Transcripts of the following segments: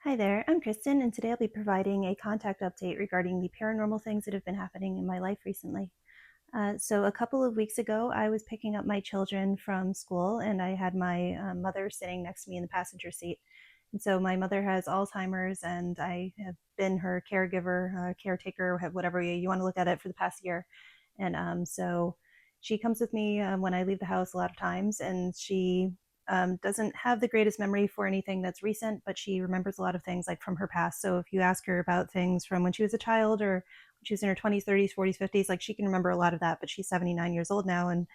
Hi there, I'm Kristen, and today I'll be providing a contact update regarding the paranormal things that have been happening in my life recently. So, a couple of weeks ago, I was picking up my children from school, and I had my mother sitting next to me in the passenger seat. And so, my mother has Alzheimer's, and I have been her caregiver, caretaker, whatever you want to look at it, for the past year. And so, she comes with me when I leave the house a lot of times, and she doesn't have the greatest memory for anything that's recent, but she remembers a lot of things like from her past. So if you ask her about things from when she was a child or when she was in her 20s, 30s, 40s, 50s, like she can remember a lot of that, but she's 79 years old now, and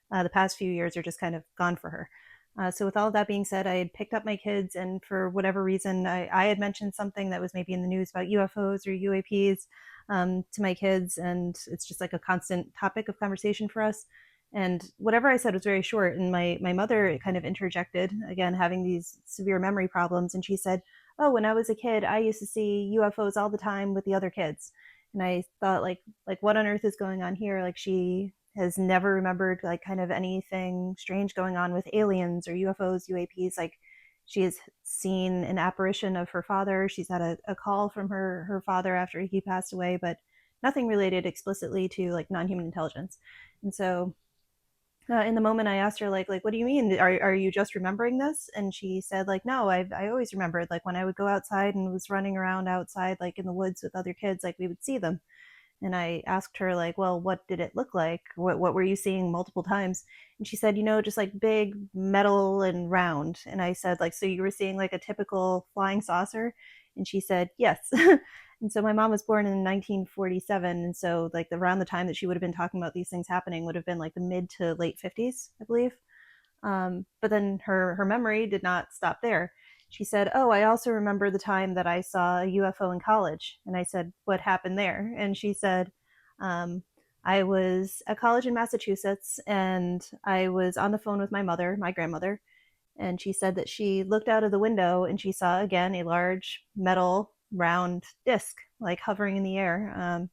the past few years are just kind of gone for her. So with all of that being said, I had picked up my kids, and for whatever reason, I had mentioned something that was maybe in the news about UFOs or UAPs to my kids, and it's just like a constant topic of conversation for us. And whatever I said was very short. And my mother kind of interjected, again, having these severe memory problems. And she said, "Oh, when I was a kid, I used to see UFOs all the time with the other kids." And I thought, like what on earth is going on here? Like she has never remembered like kind of anything strange going on with aliens or UFOs, UAPs. Like she has seen an apparition of her father. She's had a call from her father after he passed away, but nothing related explicitly to like non-human intelligence. And so in the moment I asked her like what do you mean, are you just remembering this? And she said like, no, I always remembered like when I would go outside and was running around outside like in the woods with other kids, like we would see them. And I asked her like, well, what did it look like? What were you seeing multiple times? And she said, just like big metal and round. And I said like, so you were seeing like a typical flying saucer? And she said yes. And so my mom was born in 1947, and so like around the time that she would have been talking about these things happening would have been like the mid to late 50s, I believe. But then her memory did not stop there. She said, "Oh, I also remember the time that I saw a UFO in college." And I said, "What happened there?" And she said, um, "I was at college in Massachusetts, and I was on the phone with my mother, my grandmother, and she said that she looked out of the window and she saw again a large metal round disc like hovering in the air.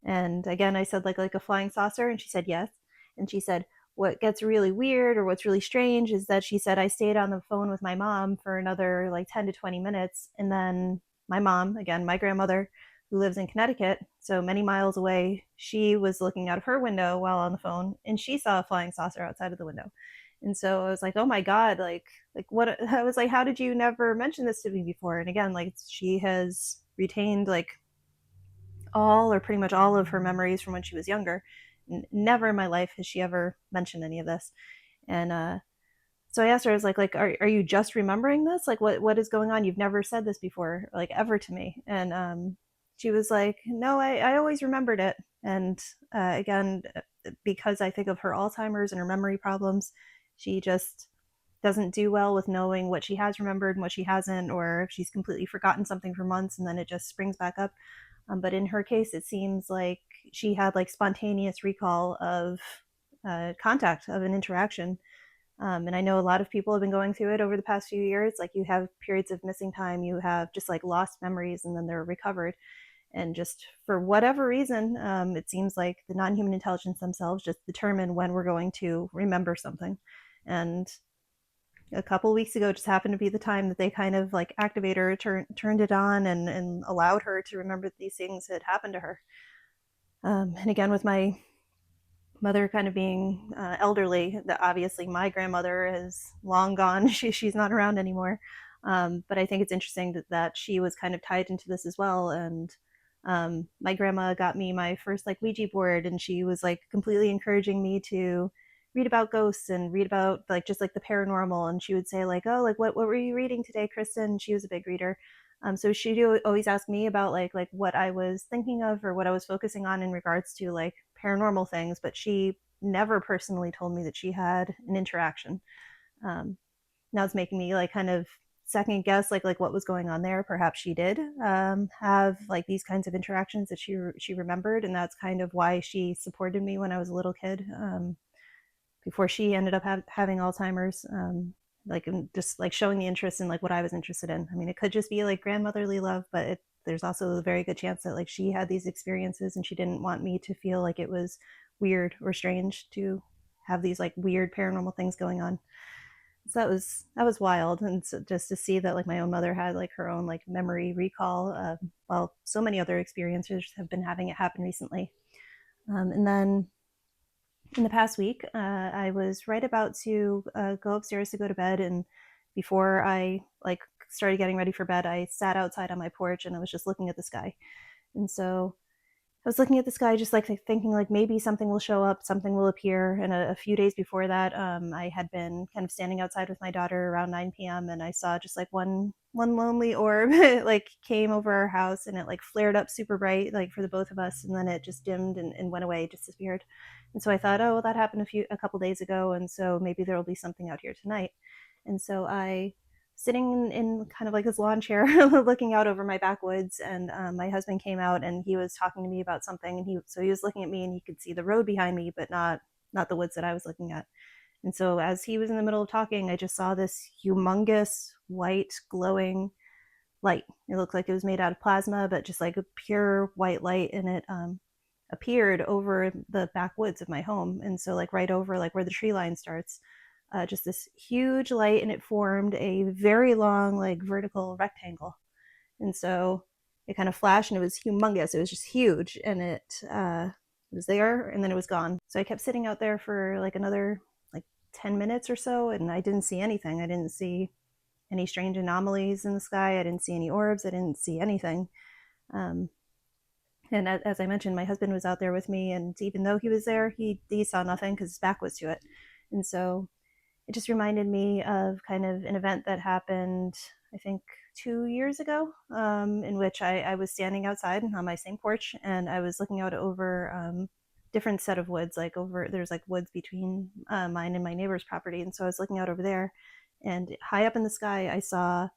And again, I said like a flying saucer, and she said yes. And she said what gets really weird or what's really strange is that she said I stayed on the phone with my mom for another like 10 to 20 minutes, and then my mom, again my grandmother, who lives in Connecticut, so many miles away, she was looking out of her window while on the phone, and she saw a flying saucer outside of the window. And so I was like, oh my god, like what? I was like, how did you never mention this to me before? And again, like she has retained like all or pretty much all of her memories from when she was younger. Never in my life has she ever mentioned any of this. And so I asked her, I was like, are you just remembering this? Like, what is going on? You've never said this before, like ever to me. And she was like, no, I always remembered it. And again, because I think of her Alzheimer's and her memory problems, she just doesn't do well with knowing what she has remembered and what she hasn't, or if she's completely forgotten something for months and then it just springs back up. But in her case, it seems like she had like spontaneous recall of contact, of an interaction. And I know a lot of people have been going through it over the past few years. Like you have periods of missing time, you have just like lost memories, and then they're recovered. And just for whatever reason, it seems like the non human intelligence themselves just determine when we're going to remember something. And a couple weeks ago just happened to be the time that they kind of like activated her, turned it on, and allowed her to remember that these things had happened to her. And again, with my mother kind of being elderly, that obviously my grandmother is long gone. She's not around anymore. But I think it's interesting that she was kind of tied into this as well. And my grandma got me my first like Ouija board, and she was like completely encouraging me to read about ghosts and read about like just like the paranormal. And she would say like, oh, like what were you reading today, Kristen? She was a big reader. So she would always ask me about like what I was thinking of or what I was focusing on in regards to like paranormal things, but she never personally told me that she had an interaction. Um, Now it's making me like kind of second guess like what was going on there. Perhaps she did have like these kinds of interactions that she remembered, and that's kind of why she supported me when I was a little kid, before she ended up having Alzheimer's. Like just like showing the interest in like what I was interested in. I mean, it could just be like grandmotherly love, but there's also a very good chance that like she had these experiences and she didn't want me to feel like it was weird or strange to have these like weird paranormal things going on. So that was wild, and so just to see that like my own mother had like her own like memory recall, while so many other experiencers have been having it happen recently. And then in the past week, I was right about to go upstairs to go to bed, and before I like started getting ready for bed, I sat outside on my porch and I was just looking at the sky. And so I was looking at the sky, just like thinking like maybe something will show up, something will appear. And a few days before that, I had been kind of standing outside with my daughter around 9 p.m. and I saw just like one lonely orb like came over our house, and it like flared up super bright like for the both of us, and then it just dimmed and went away, disappeared. And so I thought, oh well, that happened a couple days ago, and so maybe there will be something out here tonight. And so I sitting in kind of like this lawn chair looking out over my backwoods, and my husband came out and he was talking to me about something, and he was looking at me and he could see the road behind me but not the woods that I was looking at. And so as he was in the middle of talking, I just saw this humongous white glowing light. It looked like it was made out of plasma, but just like a pure white light, and it appeared over the backwoods of my home, and so like right over like where the tree line starts, just this huge light, and it formed a very long like vertical rectangle. And so it kind of flashed, and it was humongous, it was just huge, and it was there and then it was gone. So I kept sitting out there for like another like 10 minutes or so, and I didn't see anything. I didn't see any strange anomalies in the sky, I didn't see any orbs, I didn't see anything. um, and as I mentioned, my husband was out there with me, and even though he was there, he saw nothing because his back was to it. And so it just reminded me of kind of an event that happened, I think, 2 years ago, in which I was standing outside on my same porch, and I was looking out over different set of woods, like over there's like woods between mine and my neighbor's property, and so I was looking out over there, and high up in the sky, I saw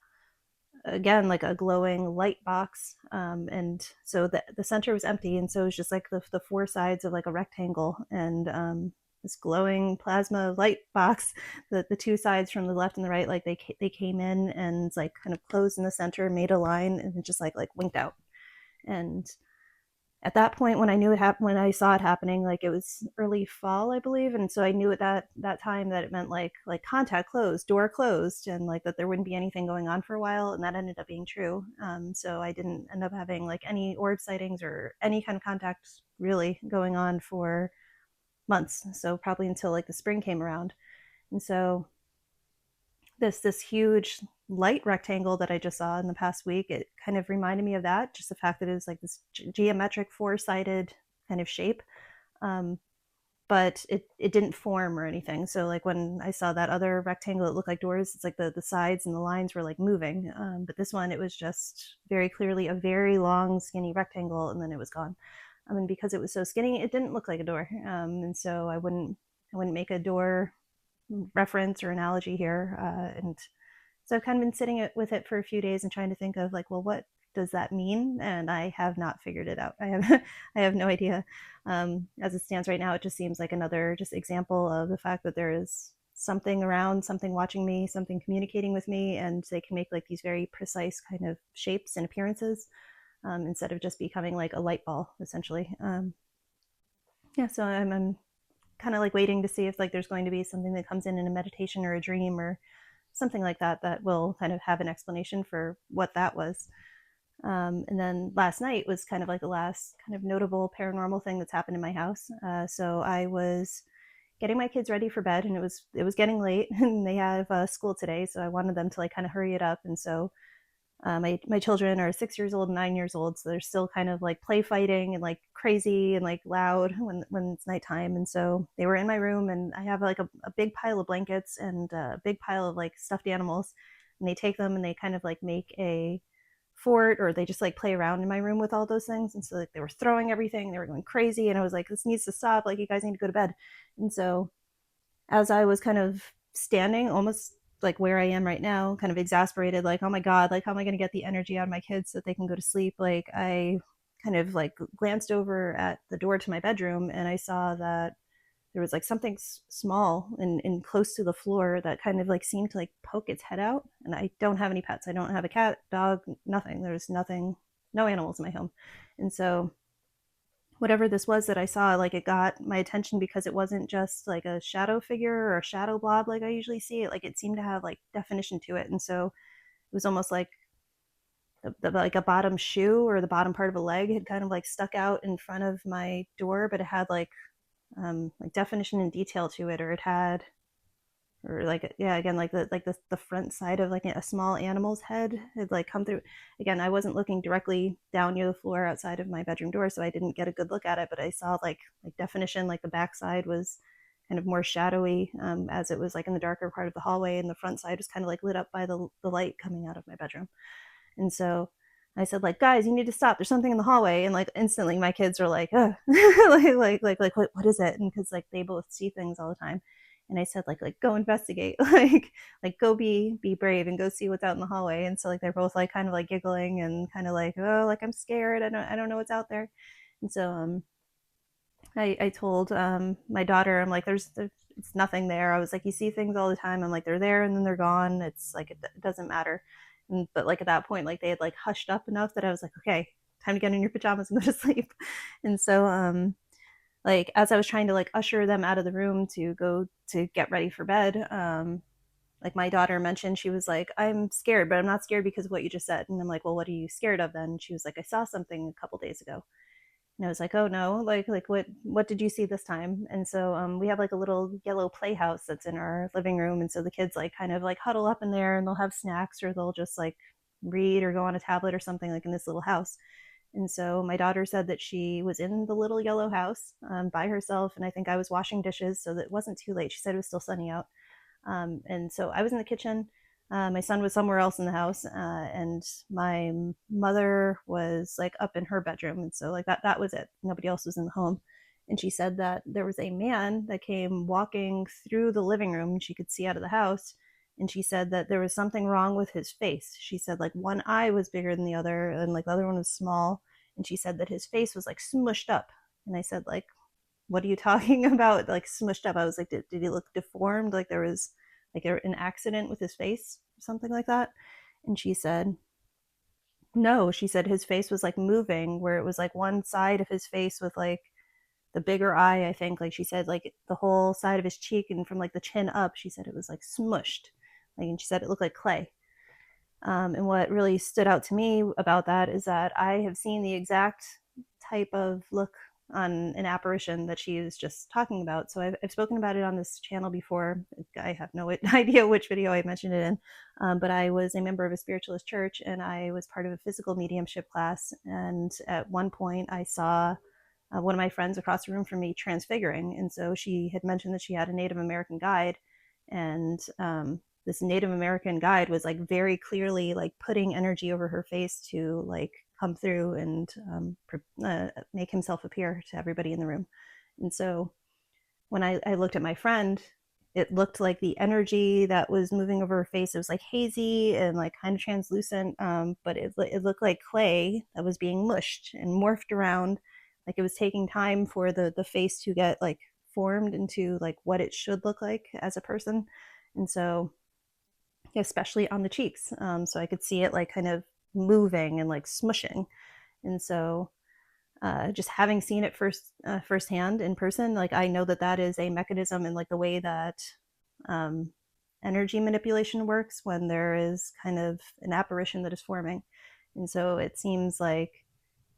again like a glowing light box, and so the center was empty, and so it was just like the four sides of like a rectangle, and this glowing plasma light box, the two sides from the left and the right, like they came in and like kind of closed in the center, made a line, and it just like winked out. And at that point, when I knew it happened, when I saw it happening, like it was early fall, I believe, and so I knew at that time that it meant like contact closed, door closed, and like that there wouldn't be anything going on for a while, and that ended up being true. So I didn't end up having like any orb sightings or any kind of contact really going on for months. So probably until like the spring came around, and so this huge light rectangle that I just saw in the past week, it kind of reminded me of that. Just the fact that it was like this geometric four-sided kind of shape, um, but it didn't form or anything. So like when I saw that other rectangle, it looked like doors. It's like the sides and the lines were like moving, but this one, it was just very clearly a very long, skinny rectangle, and then it was gone. And because it was so skinny, it didn't look like a door, and so I wouldn't make a door reference or analogy here. And so I've kind of been sitting with it for a few days and trying to think of like, well, what does that mean? And I have not figured it out. I have I have no idea. As it stands right now, it just seems like another just example of the fact that there is something around, something watching me, something communicating with me, and they can make like these very precise kind of shapes and appearances, instead of just becoming like a light ball, essentially. Yeah, so I'm kind of like waiting to see if like there's going to be something that comes in a meditation or a dream or something like that that will kind of have an explanation for what that was. And then last night was kind of like the last kind of notable paranormal thing that's happened in my house. So I was getting my kids ready for bed, and it was getting late, and they have school today, so I wanted them to like kind of hurry it up. And so my children are 6 years old and 9 years old, so they're still kind of like play fighting and like crazy and like loud when it's nighttime. And so they were in my room, and I have like a big pile of blankets and a big pile of like stuffed animals, and they take them and they kind of like make a fort, or they just like play around in my room with all those things. And so like they were throwing everything, they were going crazy, and I was like, this needs to stop, like you guys need to go to bed. And so as I was kind of standing almost like where I am right now, kind of exasperated, like, oh my God, like, how am I going to get the energy out of my kids so that they can go to sleep? Like, I kind of like glanced over at the door to my bedroom, and I saw that there was like something small and close to the floor that kind of like seemed to like poke its head out. And I don't have any pets. I don't have a cat, dog, nothing. There's nothing, no animals in my home. And so whatever this was that I saw, like it got my attention because it wasn't just like a shadow figure or a shadow blob like I usually see it. Like it seemed to have like definition to it. And so it was almost like like a bottom shoe or the bottom part of a leg had kind of like stuck out in front of my door, but it had like definition and detail to it, or it had, or like, yeah, again, like the front side of like a small animal's head had like come through. Again, I wasn't looking directly down near the floor outside of my bedroom door, so I didn't get a good look at it, but I saw like definition, like the back side was kind of more shadowy, as it was like in the darker part of the hallway, and the front side was kind of like lit up by the light coming out of my bedroom. And so I said, like, guys, you need to stop. There's something in the hallway. And like instantly my kids are like, what is it? And because like they both see things all the time. And I said, like go investigate, like go be brave and go see what's out in the hallway. And so like they're both like kind of like giggling and kind of like, oh, like I'm scared. I don't know what's out there. And so I told my daughter, I'm like, there's it's nothing there. I was like, you see things all the time. I'm like, they're there and then they're gone. It's like it doesn't matter. But like at that point, like they had like hushed up enough that I was like, okay, time to get in your pajamas and go to sleep. And so like as I was trying to like usher them out of the room to go to get ready for bed, like my daughter mentioned, she was like, I'm scared, but I'm not scared because of what you just said. And I'm like, well, what are you scared of then? And she was like, I saw something a couple days ago. And I was like, oh no, like what did you see this time? And so we have like a little yellow playhouse that's in our living room, and so the kids like kind of like huddle up in there, and they'll have snacks or they'll just like read or go on a tablet or something like in this little house. And so my daughter said that she was in the little yellow house by herself, and I think I was washing dishes, so that it wasn't too late. She said it was still sunny out, and so I was in the kitchen. My son was somewhere else in the house, and my mother was like up in her bedroom, and so like that was it. Nobody else was in the home. And she said that there was a man that came walking through the living room, and she could see out of the house. And she said that there was something wrong with his face. She said like one eye was bigger than the other, and like the other one was small. And she said that his face was like smushed up. And I said like, what are you talking about? Like smushed up. I was like, did he look deformed? Like there was like an accident with his face, something like that. And she said, no, she said his face was like moving, where it was like one side of his face with like the bigger eye, I think. Like she said, like the whole side of his cheek and from like the chin up, she said it was like smushed. Like, and she said it looked like clay. And what really stood out to me about that is that I have seen the exact type of look on an apparition that she was just talking about. So I've spoken about it on this channel before. I have no idea which video I mentioned it in, but I was a member of a spiritualist church, and I was part of a physical mediumship class. And at one point, I saw one of my friends across the room from me transfiguring. And so she had mentioned that she had a Native American guide, and this Native American guide was like very clearly like putting energy over her face to like come through and make himself appear to everybody in the room. And so when I looked at my friend, it looked like the energy that was moving over her face, it was like hazy and like kind of translucent, but it looked like clay that was being mushed and morphed around. Like it was taking time for the face to get like formed into like what it should look like as a person. And so especially on the cheeks. So I could see it like kind of moving and like smushing. And so just having seen it firsthand in person, like I know that that is a mechanism in like the way that um, energy manipulation works when there is kind of an apparition that is forming. And so it seems like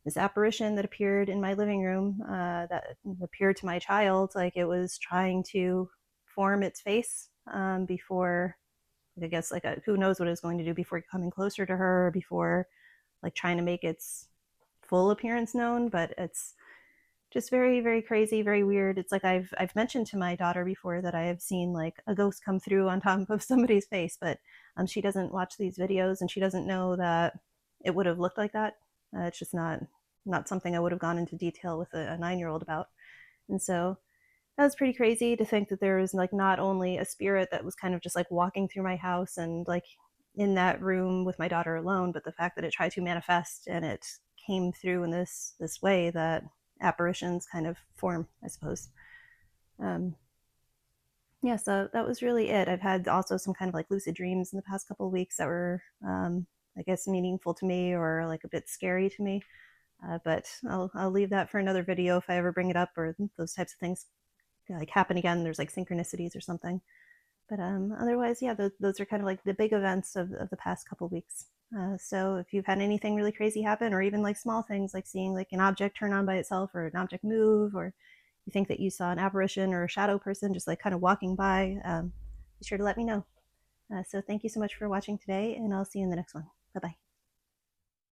this apparition that appeared in my living room, that appeared to my child, like it was trying to form its face before, I guess, like who knows what it's going to do before coming closer to her, before like trying to make its full appearance known. But it's just very, very crazy, very weird. It's like I've mentioned to my daughter before that I have seen like a ghost come through on top of somebody's face, but she doesn't watch these videos, and she doesn't know that it would have looked like that. It's just not something I would have gone into detail with a 9-year-old about. And so that was pretty crazy to think that there was like not only a spirit that was kind of just like walking through my house and like in that room with my daughter alone, but the fact that it tried to manifest and it came through in this way that apparitions kind of form, I suppose. Yeah, so that was really it. I've had also some kind of like lucid dreams in the past couple of weeks that were I guess meaningful to me or like a bit scary to me. But I'll leave that for another video if I ever bring it up or those types of things like happen again. There's like synchronicities or something. But otherwise, yeah, those are kind of like the big events of the past couple weeks. So if you've had anything really crazy happen, or even like small things like seeing like an object turn on by itself or an object move, or you think that you saw an apparition or a shadow person just like kind of walking by, be sure to let me know. So thank you so much for watching today, and I'll see you in the next one. Bye bye.